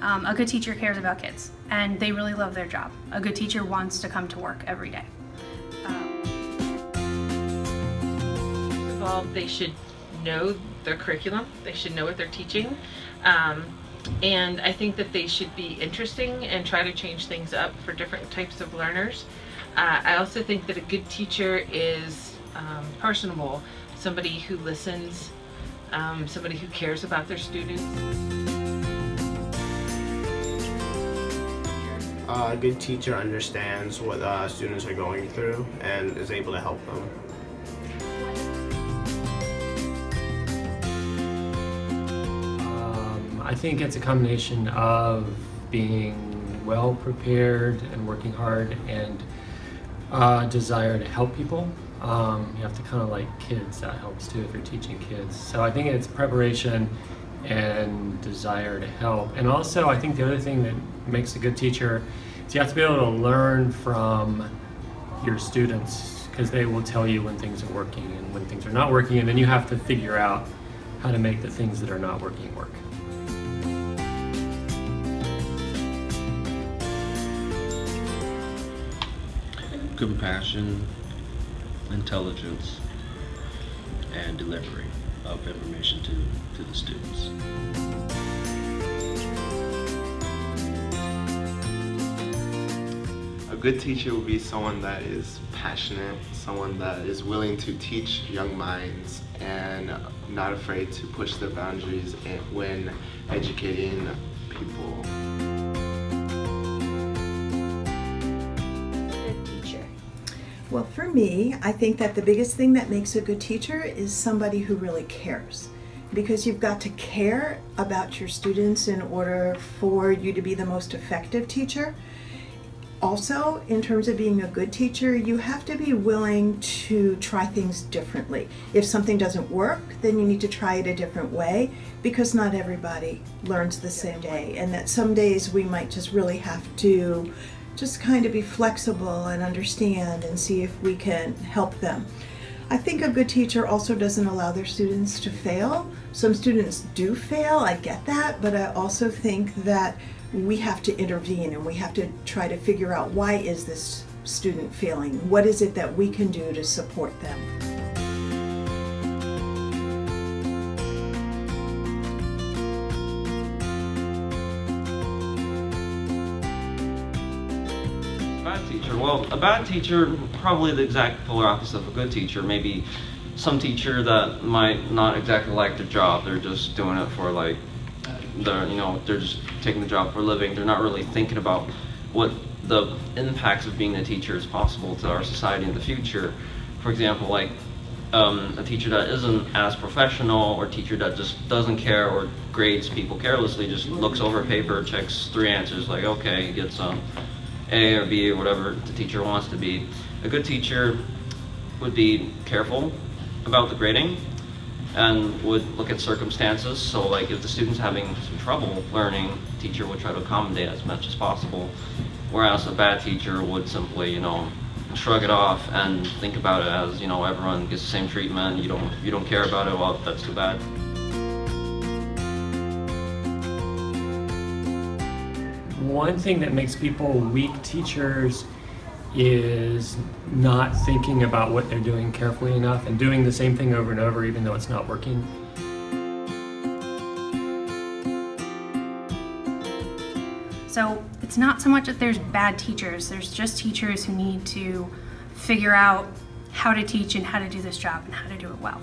A good teacher cares about kids, and they really love their job. A good teacher wants to come to work every day. First of all, they should know their curriculum. They should know what they're teaching. And I think that they should be interesting and try to change things up for different types of learners. I also think that a good teacher is personable, somebody who listens, somebody who cares about their students. A good teacher understands what students are going through and is able to help them. I think it's a combination of being well prepared and working hard and desire to help people. You have to kind of like kids, that helps too if you're teaching kids. So I think it's preparation and desire to help. And also I think the other thing that makes a good teacher is you have to be able to learn from your students, because they will tell you when things are working and when things are not working, and then you have to figure out how to make the things that are not working work. Compassion, intelligence, and delivery of information to the students. A good teacher will be someone that is passionate, someone that is willing to teach young minds and not afraid to push their boundaries when educating people. Well, for me, I think that the biggest thing that makes a good teacher is somebody who really cares. Because you've got to care about your students in order for you to be the most effective teacher. Also, in terms of being a good teacher, you have to be willing to try things differently. If something doesn't work, then you need to try it a different way, because not everybody learns the same day. And that some days we might just really have to just kind of be flexible and understand and see if we can help them. I think a good teacher also doesn't allow their students to fail. Some students do fail, I get that, but I also think that we have to intervene and we have to try to figure out, why is this student failing? What is it that we can do to support them? Well, a bad teacher, probably the exact polar opposite of a good teacher. Maybe some teacher that might not exactly like their job. They're just doing it for like, they're just taking the job for a living. They're not really thinking about what the impacts of being a teacher is possible to our society in the future. For example, like a teacher that isn't as professional, or a teacher that just doesn't care or grades people carelessly, just looks over a paper, checks 3 answers, like, okay, he gets A or B or whatever the teacher wants to be. A good teacher would be careful about the grading and would look at circumstances. So like if the student's having some trouble learning, the teacher would try to accommodate as much as possible. Whereas a bad teacher would simply, shrug it off and think about it as, everyone gets the same treatment, you don't care about it, well, that's too bad. One thing that makes people weak teachers is not thinking about what they're doing carefully enough and doing the same thing over and over even though it's not working. So it's not so much that there's bad teachers, there's just teachers who need to figure out how to teach and how to do this job and how to do it well.